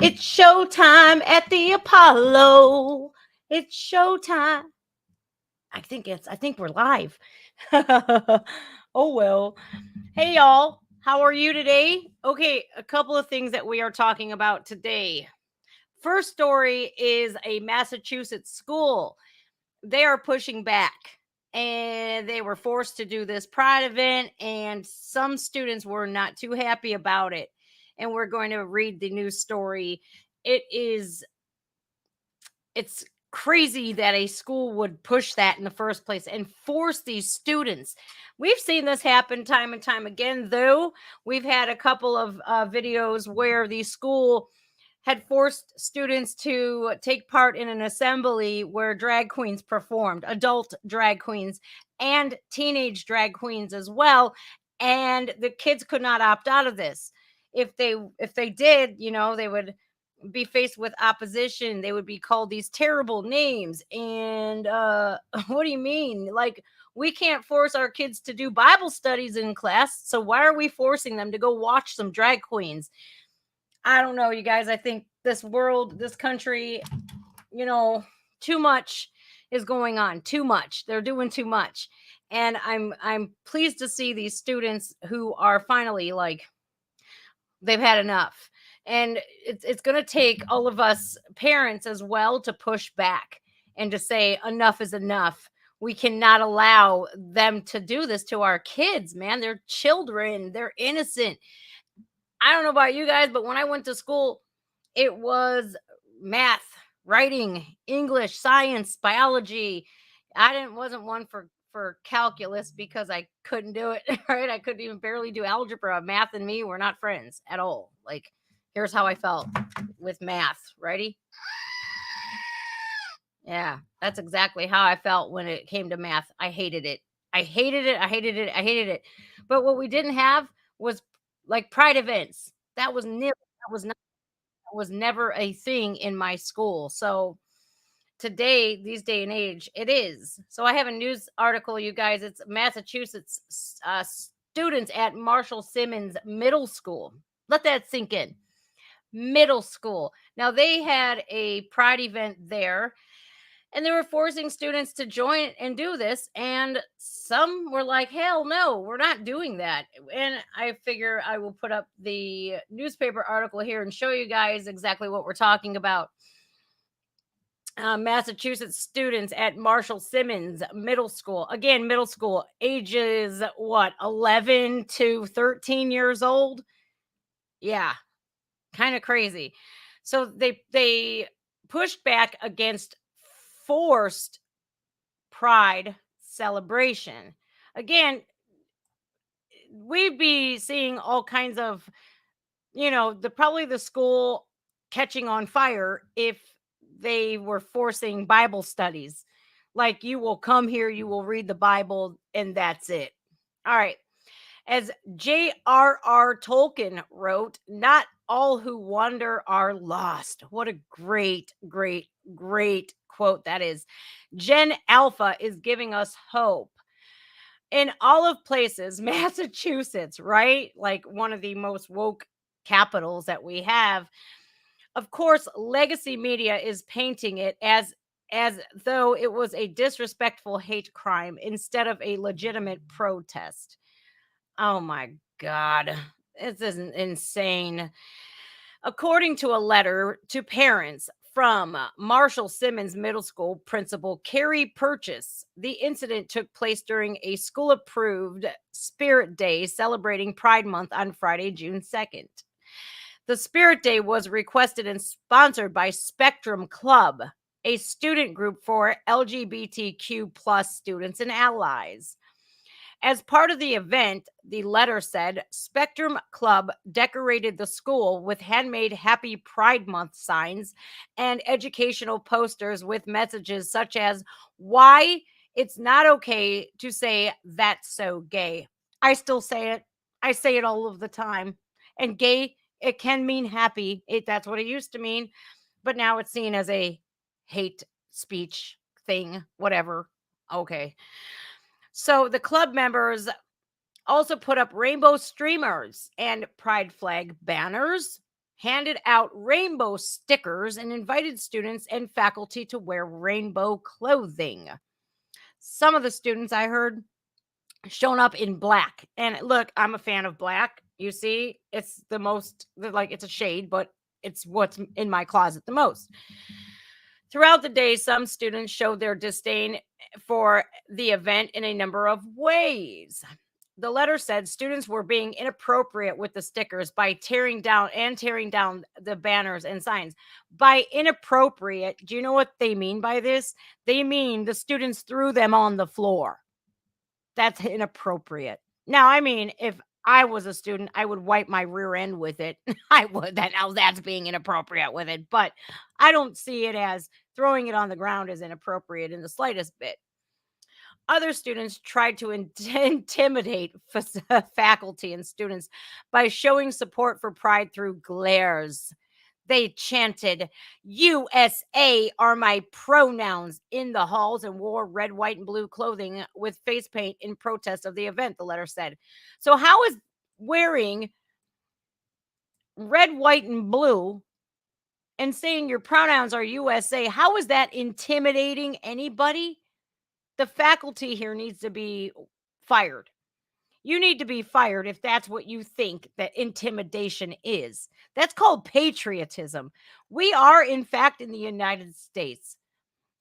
It's showtime at the Apollo. It's showtime. I think we're live. Oh well. Hey y'all, how are you today? Okay, a couple of things that we are talking about today. First story is a Massachusetts school. They are pushing back and they were forced to do this pride event and some students were not too happy about it. And we're going to read the news story. It's crazy that a school would push that in the first place and force these students. We've seen this happen time and time again, though. We've had a couple of videos where the school had forced students to take part in an assembly where drag queens performed, adult drag queens and teenage drag queens as well, and the kids could not opt out of this. If they did, they would be faced with opposition. They would be called these terrible names. And what do you mean? Like, we can't force our kids to do Bible studies in class. So why are we forcing them to go watch some drag queens? I don't know, you guys. I think this world, this country, you know, too much is going on. Too much. They're doing too much. And I'm pleased to see these students who are finally like they've had enough. And it's going to take all of us parents as well to push back and to say enough is enough. We cannot allow them to do this to our kids, man. They're children, they're innocent. I don't know about you guys, but when I went to school, it was math, writing, English, science, biology. I didn't wasn't one for calculus because I couldn't do it, right? I couldn't even barely do algebra. Math and me were not friends at all. Like, here's how I felt with math. Ready? Yeah, that's exactly how I felt when it came to math. I hated it. I hated it. I hated it. I hated it. But what we didn't have was like pride events. That was never a thing in my school. So today, these day and age, it is. So I have a news article, you guys. It's Massachusetts students at Marshall Simmons Middle School. Let that sink in. Middle school. Now they had a pride event there and they were forcing students to join and do this, and some were like, hell no, we're not doing that. And I figure I will put up the newspaper article here and show you guys exactly what we're talking about. Massachusetts students at Marshall Simmons Middle School, again middle school, ages what, 11 to 13 years old. Yeah, kind of crazy. So they pushed back against forced pride celebration. Again, we'd be seeing all kinds of, the school catching on fire if they were forcing Bible studies. Like, you will come here, you will read the Bible, and that's it. All right. As J.R.R. Tolkien wrote, not all who wander are lost. What a great, great, great quote that is. Gen Alpha is giving us hope. In all of places, Massachusetts, right? Like one of the most woke capitals that we have. Of course, legacy media is painting it as though it was a disrespectful hate crime instead of a legitimate protest. Oh my God. This is insane. According to a letter to parents from Marshall Simmons Middle School principal Carrie Purchase, the incident took place during a school approved Spirit Day celebrating Pride Month on Friday, June 2nd. The Spirit Day was requested and sponsored by Spectrum Club, a student group for LGBTQ plus students and allies. As part of the event, the letter said Spectrum Club decorated the school with handmade Happy Pride Month signs and educational posters with messages such as why it's not okay to say that's so gay. I still say it. I say it all of the time. And gay, it can mean happy. That's what it used to mean, but now it's seen as a hate speech thing, whatever. Okay. So the club members also put up rainbow streamers and pride flag banners. handed out rainbow stickers and invited students and faculty to wear rainbow clothing. Some of the students I heard shown up in black. And look, I'm a fan of black. You see, it's the most, like, it's a shade, but it's what's in my closet the most. Throughout the day, some students showed their disdain for the event in a number of ways. The letter said students were being inappropriate with the stickers by tearing down the banners and signs. By inappropriate, do you know what they mean by this? They mean the students threw them on the floor. That's inappropriate. Now, I mean, if I was a student, I would wipe my rear end with it. I would. That's being inappropriate with it. But I don't see it as throwing it on the ground as inappropriate in the slightest bit. Other students tried to intimidate faculty and students by showing support for Pride through glares. They chanted, USA are my pronouns in the halls and wore red, white, and blue clothing with face paint in protest of the event, the letter said. So, how is wearing red, white, and blue and saying your pronouns are USA, how is that intimidating anybody? The faculty here needs to be fired. You need to be fired if that's what you think that intimidation is. That's called patriotism. We are, in fact, in the United States.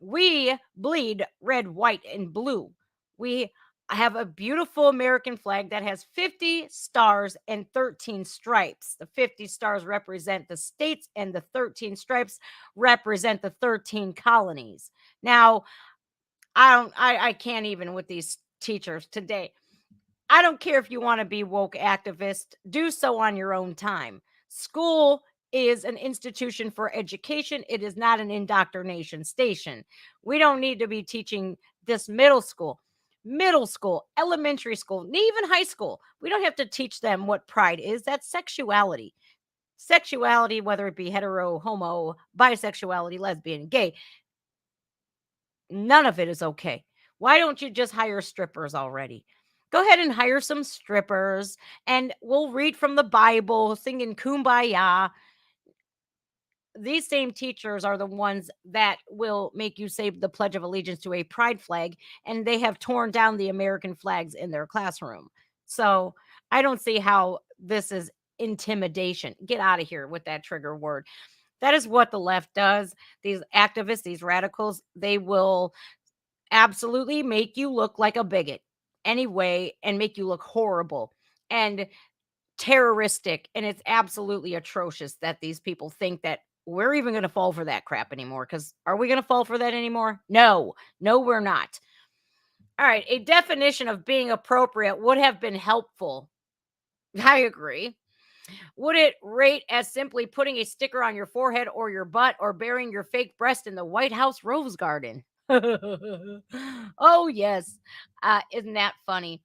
We bleed red, white, and blue. We have a beautiful American flag that has 50 stars and 13 stripes. The 50 stars represent the states, and the 13 stripes represent the 13 colonies. Now, I can't even with these teachers today. I don't care if you want to be woke activist, do so on your own time. School is an institution for education. It is not an indoctrination station. We don't need to be teaching this middle school, elementary school, even high school. We don't have to teach them what pride is. That's sexuality. Sexuality, whether it be hetero, homo, bisexuality, lesbian, gay, none of it is okay. Why don't you just hire strippers already? Go ahead and hire some strippers and we'll read from the Bible, singing kumbaya. These same teachers are the ones that will make you say the Pledge of Allegiance to a pride flag, and they have torn down the American flags in their classroom. So I don't see how this is intimidation. Get out of here with that trigger word. That is what the left does. These activists, these radicals, they will absolutely make you look like a bigot anyway and make you look horrible and terroristic. And it's absolutely atrocious that these people think that we're even going to fall for that crap anymore. Because are we going to fall for that anymore? No, we're not. All right. A definition of being appropriate would have been helpful. I agree. Would it rate as simply putting a sticker on your forehead or your butt or burying your fake breast in the White House Rose Garden? Oh, yes. Isn't that funny?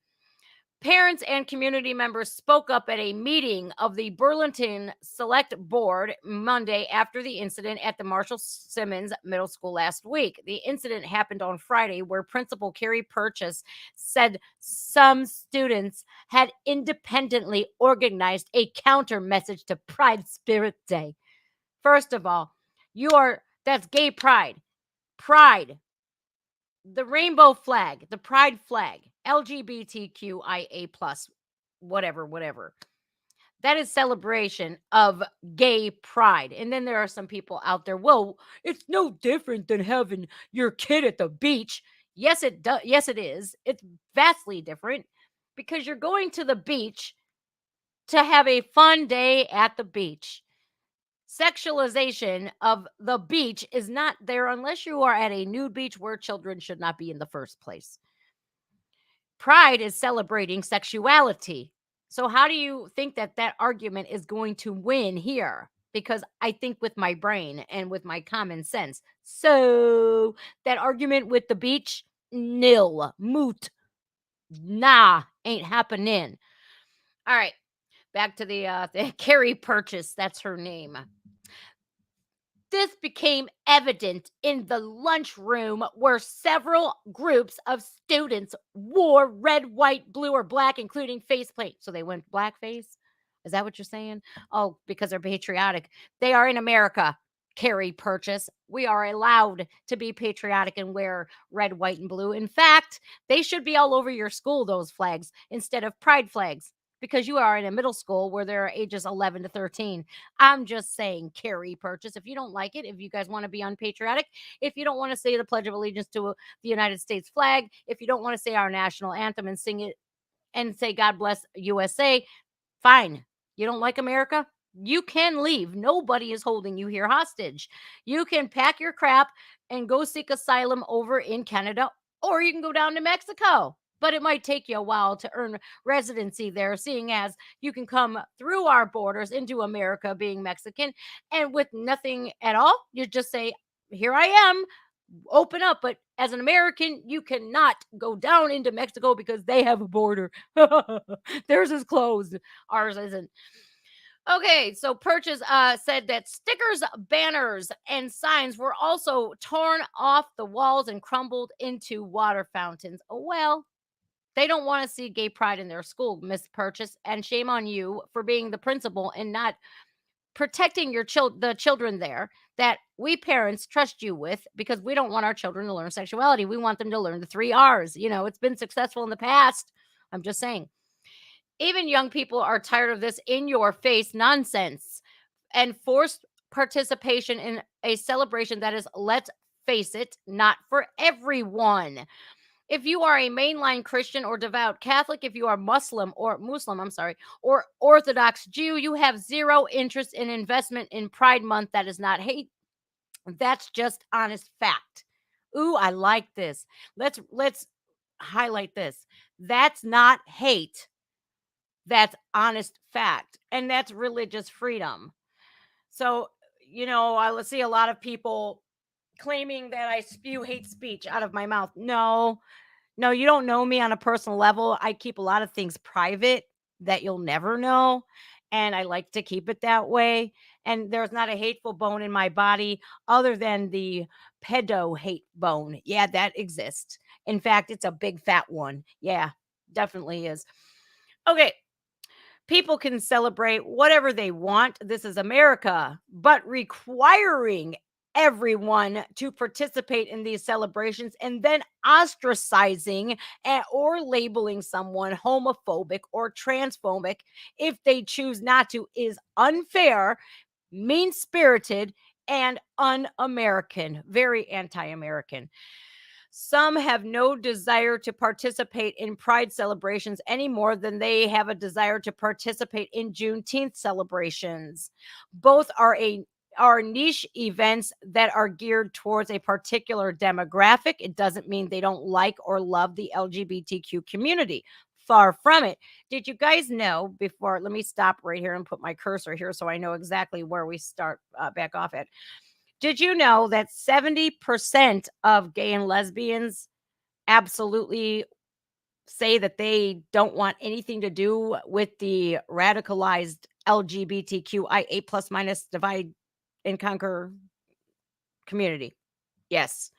Parents and community members spoke up at a meeting of the Burlington Select Board Monday after the incident at the Marshall Simmons Middle School last week. The incident happened on Friday, where Principal Carrie Purchase said some students had independently organized a counter message to Pride Spirit Day. First of all, that's gay pride. Pride. The rainbow flag, the pride flag, LGBTQIA plus, whatever. That is celebration of gay pride. And then there are some people out there, well, it's no different than having your kid at the beach. Yes, it does. Yes, it is. It's vastly different because you're going to the beach to have a fun day at the beach. Sexualization of the beach is not there unless you are at a nude beach where children should not be in the first place. Pride is celebrating sexuality. So how do you think that argument is going to win here? Because I think with my brain and with my common sense. So that argument with the beach, nil, moot, nah, ain't happening. All right, back to the Carrie Purchase. That's her name. This became evident in the lunchroom where several groups of students wore red, white, blue, or black, including face paint. So they went blackface. Is that what you're saying? Oh, because they're patriotic. They are in America. Carry purchase. We are allowed to be patriotic and wear red, white, and blue. In fact, they should be all over your school, those flags, instead of pride flags, because you are in a middle school where there are ages 11 to 13. I'm just saying, carry purchase. If you don't like it, if you guys want to be unpatriotic, if you don't want to say the Pledge of Allegiance to the United States flag, if you don't want to say our national anthem and sing it and say, God bless USA, fine. You don't like America? You can leave. Nobody is holding you here hostage. You can pack your crap and go seek asylum over in Canada, or you can go down to Mexico. But it might take you a while to earn residency there, seeing as you can come through our borders into America being Mexican and with nothing at all. You just say, here I am, open up. But as an American, you cannot go down into Mexico because they have a border. Theirs is closed. Ours isn't. Okay, so Purchase said that stickers, banners, and signs were also torn off the walls and crumbled into water fountains. Oh, well, they don't want to see gay pride in their school, Miss Purchase, and shame on you for being the principal and not protecting the children there that we parents trust you with, because we don't want our children to learn sexuality. We want them to learn the 3 R's. It's been successful in the past. I'm just saying. Even young people are tired of this in your face nonsense and forced participation in a celebration that is, let's face it, not for everyone. If you are a mainline Christian or devout Catholic, if you are Muslim, I'm sorry, or Orthodox Jew, you have zero interest in investment in Pride Month. That is not hate. That's just honest fact. Ooh, I like this. Let's highlight this. That's not hate. That's honest fact. And that's religious freedom. So, I see a lot of people claiming that I spew hate speech out of my mouth. No, no, you don't know me on a personal level. I keep a lot of things private that you'll never know. And I like to keep it that way. And there's not a hateful bone in my body other than the pedo hate bone. Yeah, that exists. In fact, it's a big fat one. Yeah, definitely is. Okay. People can celebrate whatever they want. This is America, but requiring everyone to participate in these celebrations and then ostracizing or labeling someone homophobic or transphobic if they choose not to is unfair, mean spirited, and un American, very anti American. Some have no desire to participate in Pride celebrations any more than they have a desire to participate in Juneteenth celebrations. Both are niche events that are geared towards a particular demographic. It doesn't mean they don't like or love the LGBTQ community. Far from it. Did you guys know, before, let me stop right here and put my cursor here so I know exactly where we start back off at. Did you know that 70% of gay and lesbians absolutely say that they don't want anything to do with the radicalized LGBTQIA plus minus divide and conquer community? Yes.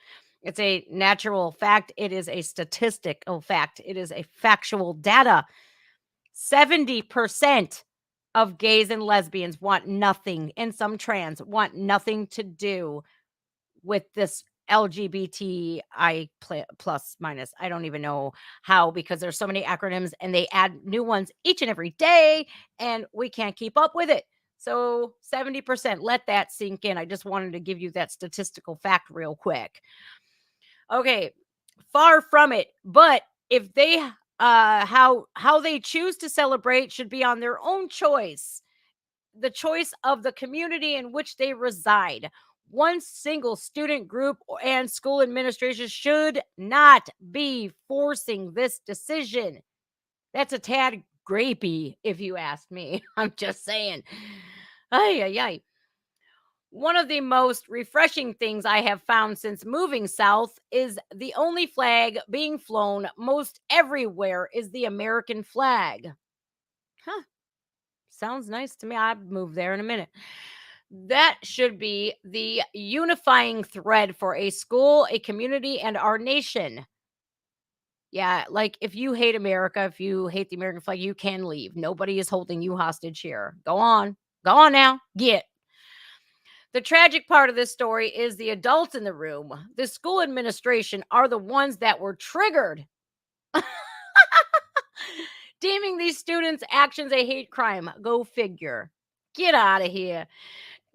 It's a natural fact. It is a statistical fact. It is a factual data. 70% of gays and lesbians want nothing, and some trans want nothing to do with this LGBTI plus minus. I don't even know how, because there's so many acronyms and they add new ones each and every day and we can't keep up with it. So 70%, let that sink in. I just wanted to give you that statistical fact real quick. Okay, far from it, but if they how they choose to celebrate should be on their own choice, the choice of the community in which they reside. One single student group and school administration should not be forcing this decision. That's a tad grapey, if you ask me. I'm just saying. Ay, ay, ay. One of the most refreshing things I have found since moving south is the only flag being flown most everywhere is the American flag. Huh. Sounds nice to me. I'd move there in a minute. That should be the unifying thread for a school, a community, and our nation. Yeah, like if you hate America, if you hate the American flag, you can leave. Nobody is holding you hostage here. Go on. Go on now. Get. The tragic part of this story is the adults in the room. The school administration are the ones that were triggered, deeming these students' actions a hate crime. Go figure. Get out of here.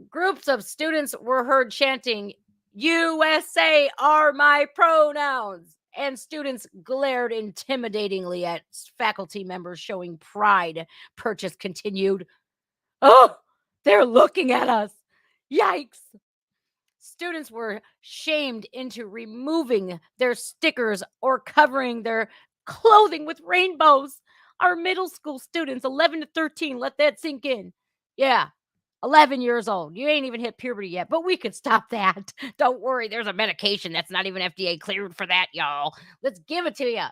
Groups of students were heard chanting, USA are my pronouns. And students glared intimidatingly at faculty members showing pride. Purchase continued. Oh, they're looking at us. Yikes. Students were shamed into removing their stickers or covering their clothing with rainbows. Our middle school students, 11 to 13, let that sink in. Yeah, 11 years old. You ain't even hit puberty yet, but we could stop that. Don't worry, there's a medication that's not even FDA cleared for that, y'all. Let's give it to you.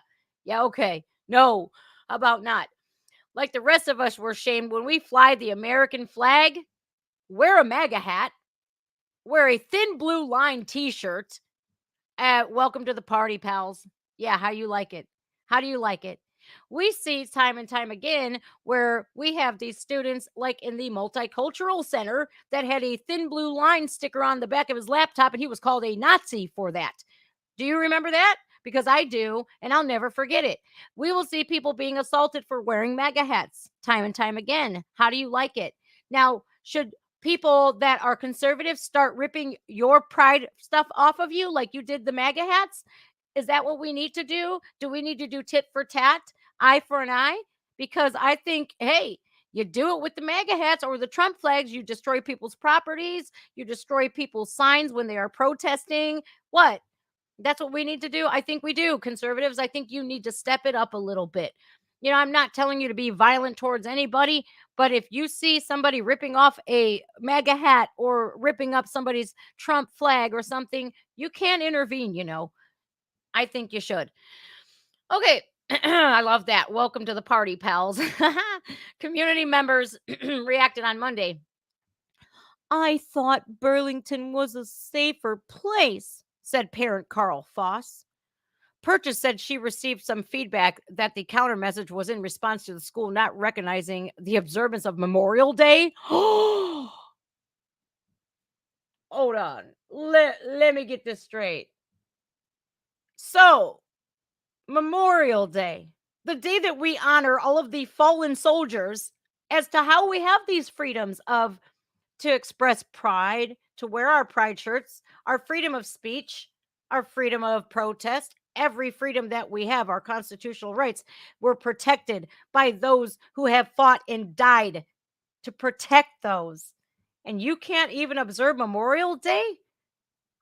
Yeah, okay. No, how about not? Like the rest of us were shamed when we fly the American flag, wear a MAGA hat, wear a thin blue line t-shirt. Welcome to the party, pals. Yeah, how you like it? How do you like it? We see time and time again where we have these students, like in the multicultural center, that had a thin blue line sticker on the back of his laptop, and he was called a Nazi for that. Do you remember that? Because I do, and I'll never forget it. We will see people being assaulted for wearing MAGA hats time and time again. How do you like it? Now, should people that are conservatives start ripping your pride stuff off of you like you did the MAGA hats? Is that what we need to do? Do we need to do tit for tat, eye for an eye? Because I think, hey, you do it with the MAGA hats or the Trump flags, you destroy people's properties, you destroy people's signs when they are protesting. What? That's what we need to do. I think we do. Conservatives, I think you need to step it up a little bit. You know, I'm not telling you to be violent towards anybody, but if you see somebody ripping off a MAGA hat or ripping up somebody's Trump flag or something, you can intervene, you know. I think you should. Okay. I love that. Welcome to the party, pals. Community members reacted on Monday. I thought Burlington was a safer place, said parent Carl Foss. Purchase said she received some feedback that the counter message was in response to the school not recognizing the observance of Memorial Day. Hold on. Let me get this straight. So, Memorial Day, the day that we honor all of the fallen soldiers, as to how we have these freedoms of to express pride, to wear our pride shirts, our freedom of speech, our freedom of protest, every freedom that we have, our constitutional rights, were protected by those who have fought and died to protect those. And you can't even observe Memorial Day?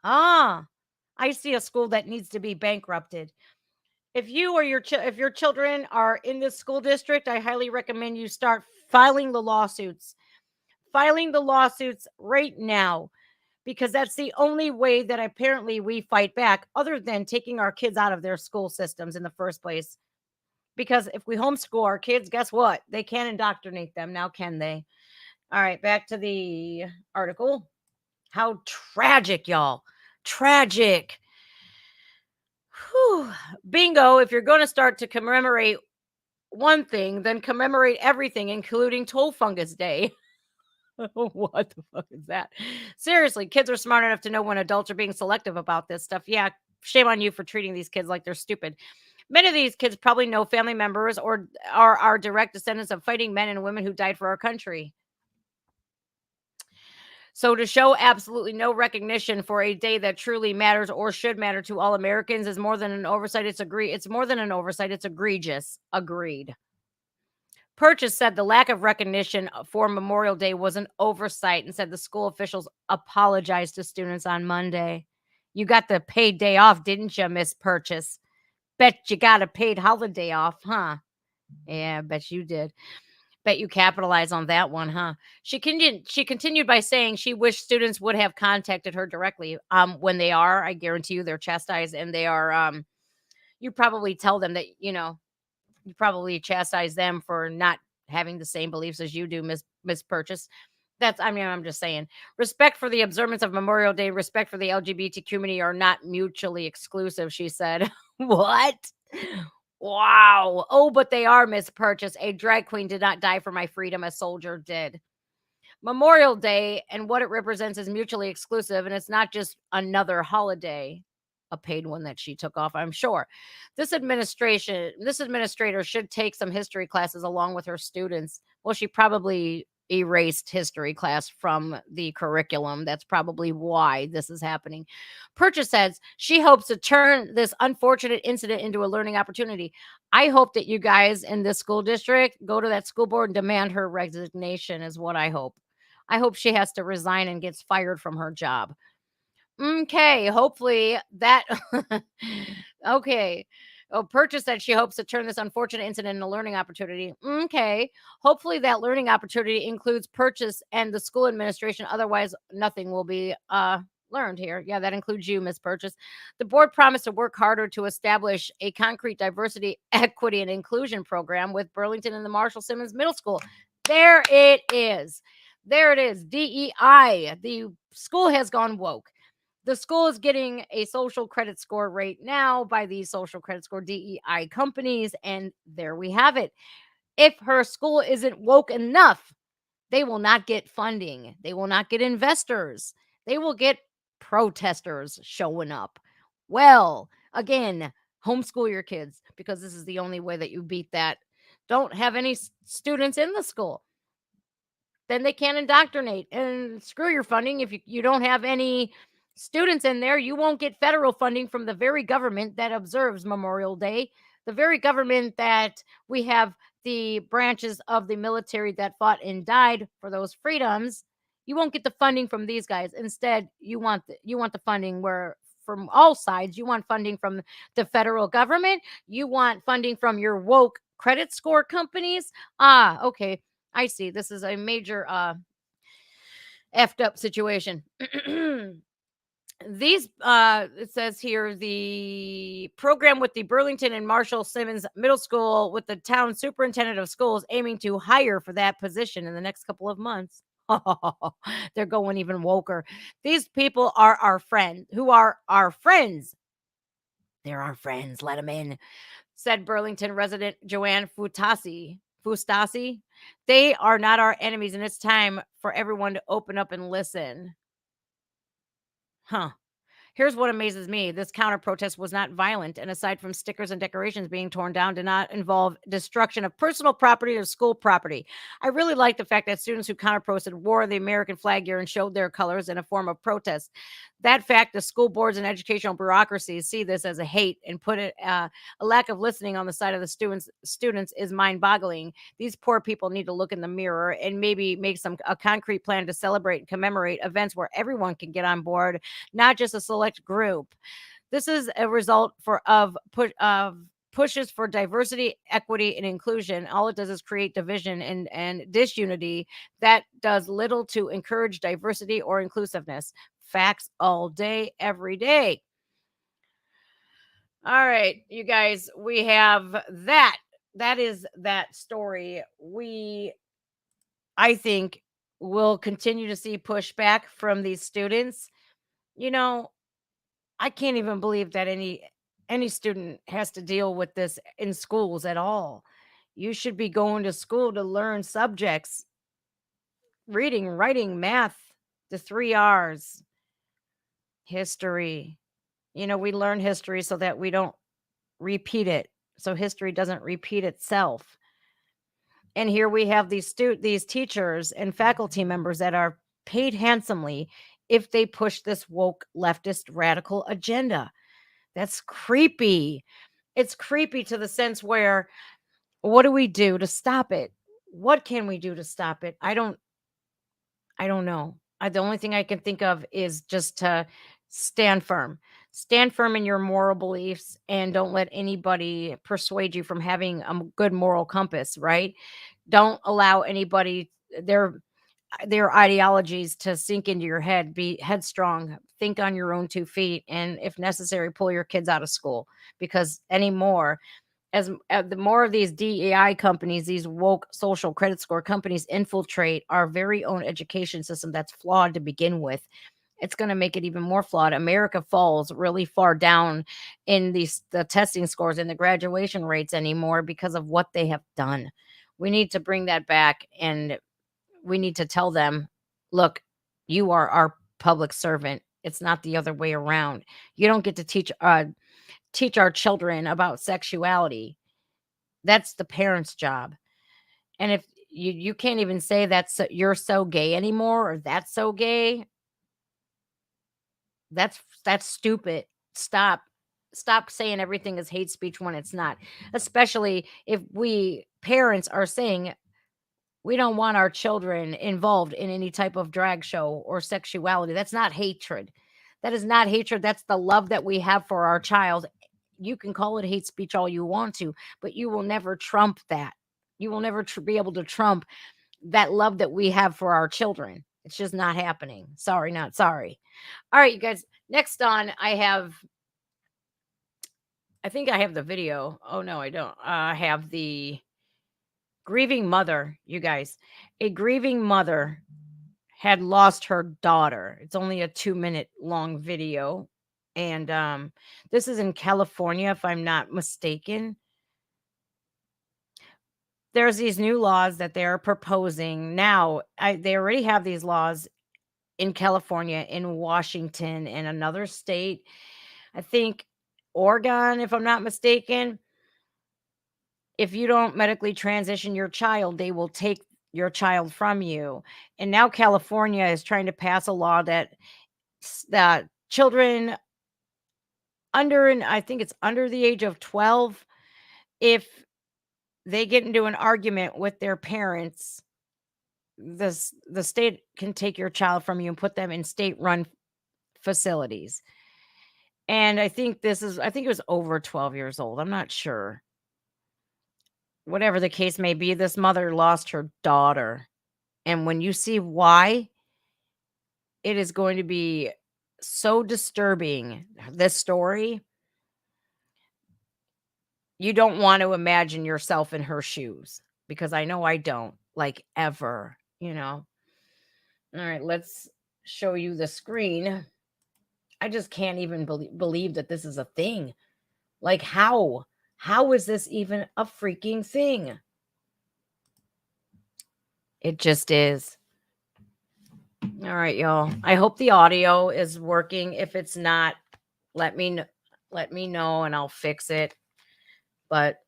Ah, I see a school that needs to be bankrupted. If you or if your children are in this school district, I highly recommend you start filing the lawsuits. Filing the lawsuits right now, because that's the only way that apparently we fight back, other than taking our kids out of their school systems in the first place. Because if we homeschool our kids, guess what? They can't indoctrinate them now, can they? All right, back to the article. How tragic, y'all. Tragic. Whew. Bingo. If you're going to start to commemorate one thing, then commemorate everything, including Toll Fungus Day. What the fuck is that? Seriously, kids are smart enough to know when adults are being selective about this stuff. Yeah, shame on you for treating these kids like they're stupid. Many of these kids probably know family members or are direct descendants of fighting men and women who died for our country. So to show absolutely no recognition for a day that truly matters or should matter to all Americans is more than an oversight. It's more than an oversight. It's egregious. Agreed. Purchase said the lack of recognition for Memorial Day was an oversight and said the school officials apologized to students on Monday. You got the paid day off, didn't you, Miss Purchase? Bet you got a paid holiday off, huh? Yeah, bet you did. Bet you capitalized on that one, huh? She continued by saying she wished students would have contacted her directly. When they are, I guarantee you they're chastised and they are you probably tell them that, you probably chastise them for not having the same beliefs as you do, Miss Purchase. I'm just saying. Respect for the observance of Memorial Day, respect for the LGBT community are not mutually exclusive, she said. What? Wow. Oh, but they are, Miss Purchase. A drag queen did not die for my freedom, a soldier did. Memorial Day and what it represents is mutually exclusive, and it's not just another holiday, a paid one that she took off, I'm sure. This administrator should take some history classes along with her students. Well, she probably erased history class from the curriculum. That's probably why this is happening. Purchase says she hopes to turn this unfortunate incident into a learning opportunity. I hope that you guys in this school district go to that school board and demand her resignation, is what I hope. I hope she has to resign and gets fired from her job. Okay, hopefully that okay. Oh, Purchase said she hopes to turn this unfortunate incident into a learning opportunity. Okay. Hopefully that learning opportunity includes Purchase and the school administration. Otherwise, nothing will be learned here. Yeah, that includes you, Miss Purchase. The board promised to work harder to establish a concrete diversity, equity, and inclusion program with Burlington and the Marshall Simmons Middle School. There it is. There it is. DEI. The school has gone woke. The school is getting a social credit score right now by these social credit score DEI companies. And there we have it. If her school isn't woke enough, they will not get funding. They will not get investors. They will get protesters showing up. Well, again, homeschool your kids because this is the only way that you beat that. Don't have any students in the school. Then they can't indoctrinate and screw your funding. If you don't have any students in there, you won't get federal funding from the very government that observes Memorial Day, the very government that we have the branches of the military that fought and died for those freedoms. You won't get the funding from these guys. Instead, you want the funding where from all sides. You want funding from the federal government. You want funding from your woke credit score companies. Ah, okay. I see. This is a major effed up situation. These it says here the program with the Burlington and Marshall Simmons Middle School with the town superintendent of schools aiming to hire for that position in the next couple of months. They're going even woker. These people are our friends. Who are our friends? They're our friends. Let them in, said Burlington resident Joanne Fustasi. They are not our enemies, and it's time for everyone to open up and listen. Huh. Here's what amazes me. This counter protest was not violent, and aside from stickers and decorations being torn down, did not involve destruction of personal property or school property. I really like the fact that students who counter protested wore the American flag gear and showed their colors in a form of protest. That fact, the school boards and educational bureaucracies see this as a hate and put it a lack of listening on the side of the students is mind-boggling. These poor people need to look in the mirror and maybe make a concrete plan to celebrate and commemorate events where everyone can get on board, not just a select group. This is a result of pushes for diversity, equity, and inclusion. All it does is create division and disunity that does little to encourage diversity or inclusiveness. Facts all day, every day. All right, you guys, we have that. That is that story. I think, will continue to see pushback from these students. You know, I can't even believe that any student has to deal with this in schools at all. You should be going to school to learn subjects, reading, writing, math, the 3 R's, history. We learn history so that we don't repeat it. So history doesn't repeat itself. And here we have these teachers and faculty members that are paid handsomely if they push this woke leftist radical agenda. That's creepy. It's creepy to the sense where what do we do to stop it? What can we do to stop it? I don't know. The only thing I can think of is just to stand firm. Stand firm in your moral beliefs and don't let anybody persuade you from having a good moral compass, right? Don't allow anybody their ideologies to sink into your head. Be headstrong, think on your own 2 feet, and if necessary, pull your kids out of school because anymore the more of these DEI companies, these woke social credit score companies infiltrate our very own education system that's flawed to begin with. it's going to make it even more flawed. America falls really far down in the testing scores and the graduation rates anymore because of what they have done. We need to bring that back, and we need to tell them, look, you are our public servant. It's not the other way around. You don't get to teach our children about sexuality. That's the parents' job. And if you can't even say you're so gay anymore, or that's so gay, that's stupid. Stop. Stop saying everything is hate speech when it's not. Especially if we parents are saying we don't want our children involved in any type of drag show or sexuality. That's not hatred. That is not hatred. That's the love that we have for our child. You can call it hate speech all you want to, but you will never trump that. You will never be able to trump that love that we have for our children. It's just not happening. Sorry, not sorry. All right, you guys. Next on, I think I have the video. Oh, no, I don't. I have the grieving mother, you guys. A grieving mother had lost her daughter. It's only a 2-minute long video. And this is in California, if I'm not mistaken. There's these new laws that they're proposing now. They already have these laws in California, in Washington, and another state. I think Oregon, if I'm not mistaken. If you don't medically transition your child, they will take your child from you. And now California is trying to pass a law that children and I think it's under the age of 12, if they get into an argument with their parents, the state can take your child from you and put them in state-run facilities. And I think it was over 12 years old. I'm not sure. Whatever the case may be, this mother lost her daughter. And when you see why, it is going to be so disturbing, this story. You don't want to imagine yourself in her shoes, because I know I don't, like, ever, All right, let's show you the screen. I just can't even believe that this is a thing. Like, how is this even a freaking thing? It just is. All right, y'all. I hope the audio is working. If it's not, let me know and I'll fix it. But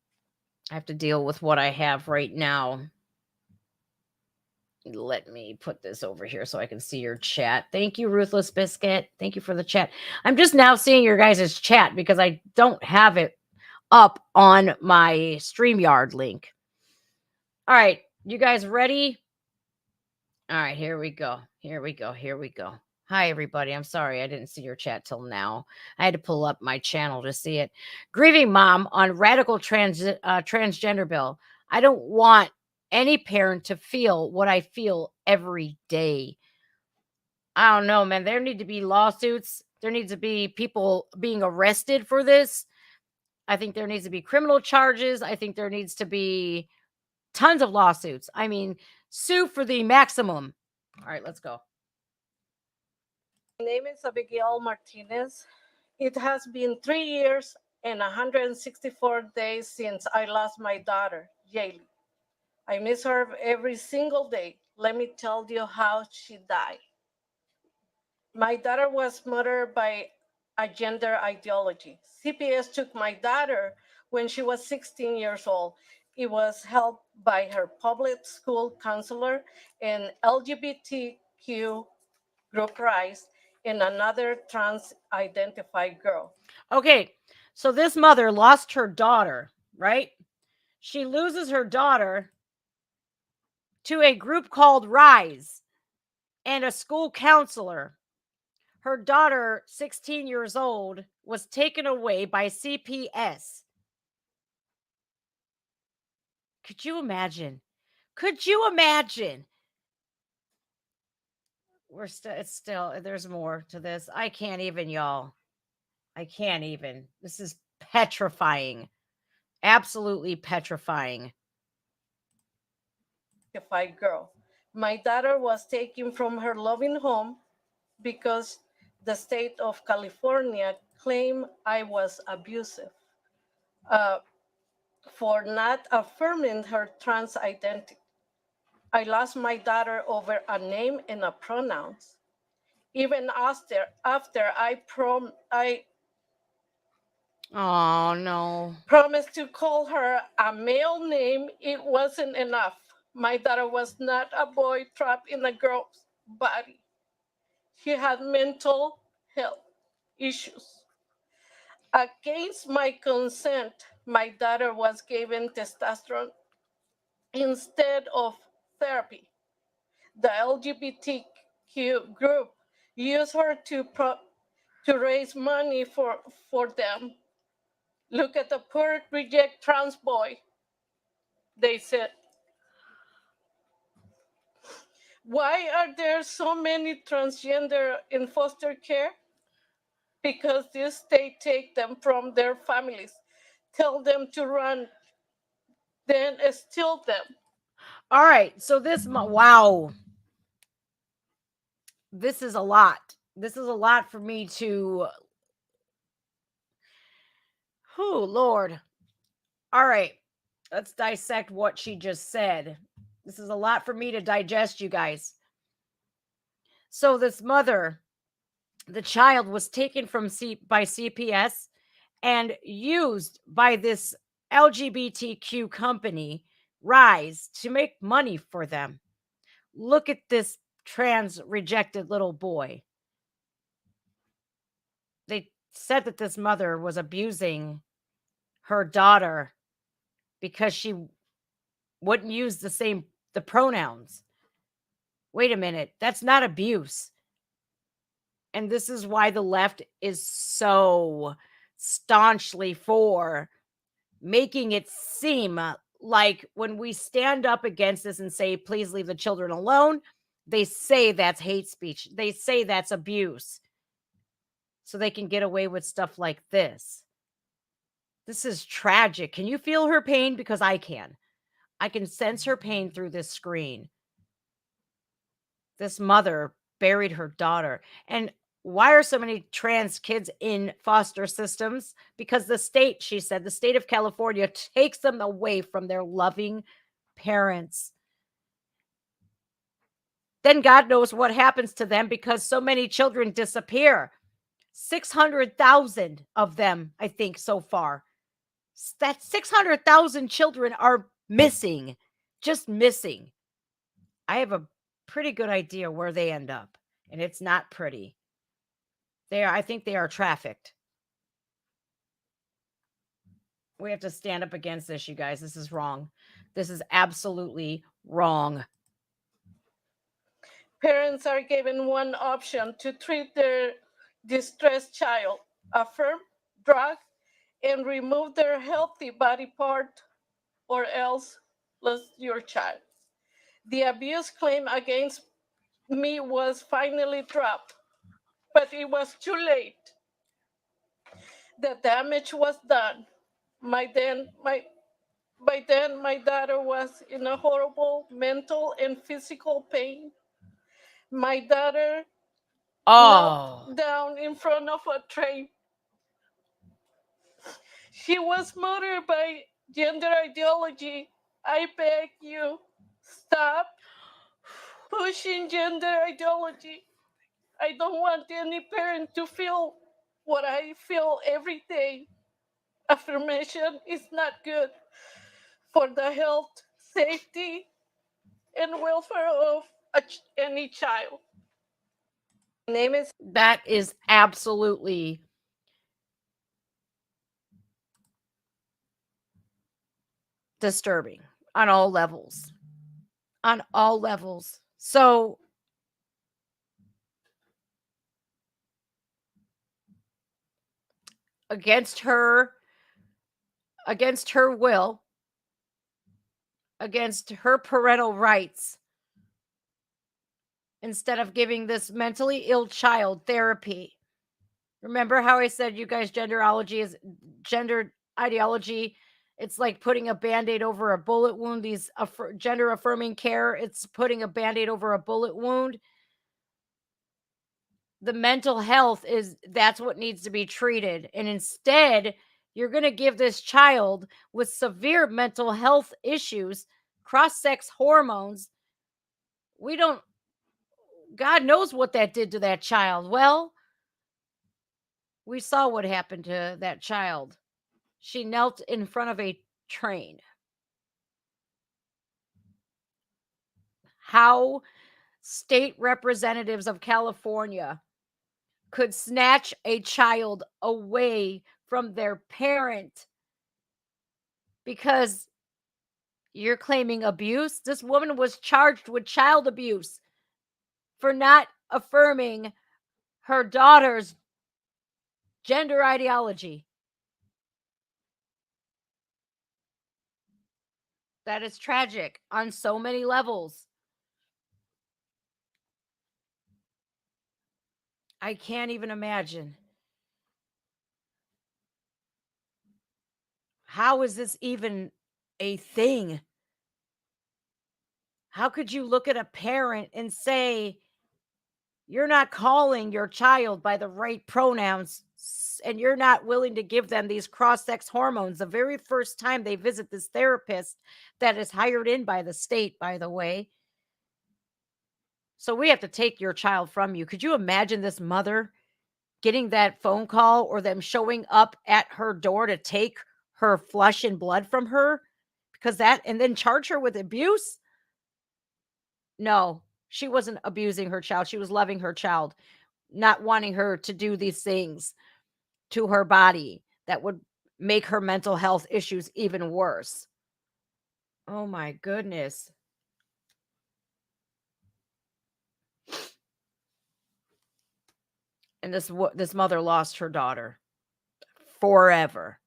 I have to deal with what I have right now. Let me put this over here so I can see your chat. Thank you, Ruthless Biscuit. Thank you for the chat. I'm just now seeing your guys' chat because I don't have it up on my StreamYard link. All right, you guys ready? All right, here we go. Hi, everybody. I'm sorry I didn't see your chat till now. I had to pull up my channel to see it. Grieving mom on radical transgender bill. I don't want any parent to feel what I feel every day. I don't know, man. There need to be lawsuits. There needs to be people being arrested for this. I think there needs to be criminal charges. I think there needs to be tons of lawsuits. I mean, sue for the maximum. All right, let's go. My name is Abigail Martinez. It has been 3 years and 164 days since I lost my daughter, Jaylee. I miss her every single day. Let me tell you how she died. My daughter was murdered by a gender ideology. CPS took my daughter when she was 16 years old. It was helped by her public school counselor and LGBTQ group Rise and another trans-identified girl. Okay, so this mother lost her daughter, right? She loses her daughter to a group called Rise and a school counselor. Her daughter, 16 years old, was taken away by CPS. Could you imagine? There's more to this. I can't even, y'all. I can't even. This is petrifying. Absolutely petrifying. Girl. My daughter was taken from her loving home because the state of California claimed I was abusive uh, for not affirming her trans identity. I lost my daughter over a name and a pronouns. Even after I Oh no. promised to call her a male name, it wasn't enough. My daughter was not a boy trapped in a girl's body. She had mental health issues. Against my consent, my daughter was given testosterone instead of therapy. The LGBTQ group used her to raise money for them. Look at the poor reject trans boy, they said. Why are there so many transgender in foster care? Because this state take them from their families, tell them to run, then steal them. All right. So wow. This is a lot. This is a lot for me to Lord. All right. Let's dissect what she just said. This is a lot for me to digest, you guys. So this mother, the child was taken by CPS and used by this LGBTQ company, Rise, to make money for them. Look at this trans rejected little boy. They said that this mother was abusing her daughter because she wouldn't use the pronouns. Wait a minute, that's not abuse. And this is why the left is so staunchly for making it seem like when we stand up against this and say, please leave the children alone, they say that's hate speech. They say that's abuse. So they can get away with stuff like this. This is tragic. Can you feel her pain? Because I can. I can sense her pain through this screen. This mother buried her daughter. And why are so many trans kids in foster systems? Because the state, she said, the state of California takes them away from their loving parents. Then God knows what happens to them because so many children disappear. 600,000 of them, I think, so far. That 600,000 children are missing, just missing. I have a pretty good idea where they end up, and it's not pretty. I think they are trafficked. We have to stand up against this, you guys. This is wrong. This is absolutely wrong. Parents are given one option to treat their distressed child: affirm, drug, and remove their healthy body part, or else lose your child. The abuse claim against me was finally dropped, but it was too late. The damage was done. My then my By then, my daughter was in a horrible mental and physical pain. My daughter knelt down in front of a train. She was murdered by gender ideology. I beg you, stop pushing gender ideology. I don't want any parent to feel what I feel every day. Affirmation is not good for the health, safety, and welfare of any child. My name is. That is absolutely disturbing on all levels. On all levels. So against her will, against her parental rights, instead of giving this mentally ill child therapy. Remember how I said, you guys, gender ideology, it's like putting a Band-Aid over a bullet wound. These gender affirming care, it's putting a Band-Aid over a bullet wound. the mental health that's what needs to be treated. And instead, you're going to give this child with severe mental health issues, cross-sex hormones. God knows what that did to that child. Well, we saw what happened to that child. She knelt in front of a train. How state representatives of California could snatch a child away from their parent because you're claiming abuse. This woman was charged with child abuse for not affirming her daughter's gender ideology. That is tragic on so many levels. I can't even imagine. How is this even a thing? How could you look at a parent and say, you're not calling your child by the right pronouns and you're not willing to give them these cross-sex hormones the very first time they visit this therapist that is hired in by the state, by the way? So we have to take your child from you. Could you imagine this mother getting that phone call or them showing up at her door to take her flesh and blood from her and then charge her with abuse? No, she wasn't abusing her child. She was loving her child, not wanting her to do these things to her body that would make her mental health issues even worse. Oh my goodness. And this mother lost her daughter forever.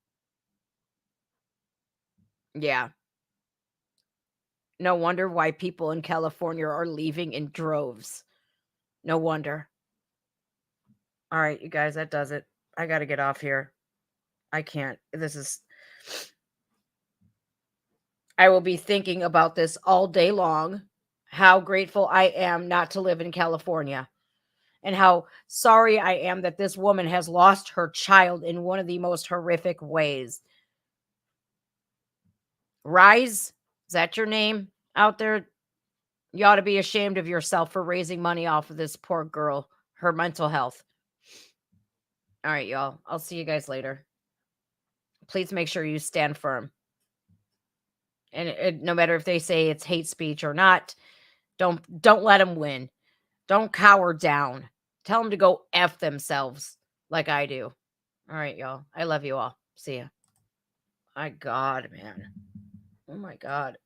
Yeah. No wonder why people in California are leaving in droves. No wonder. All right, you guys, that does it. I got to get off here. I can't. I will be thinking about this all day long. How grateful I am not to live in California. And how sorry I am that this woman has lost her child in one of the most horrific ways. Rise, is that your name out there? You ought to be ashamed of yourself for raising money off of this poor girl, her mental health. All right, y'all. I'll see you guys later. Please make sure you stand firm. And no matter if they say it's hate speech or not, don't let them win. Don't cower down. Tell them to go F themselves like I do. All right, y'all. I love you all. See ya. My God, man. Oh my God.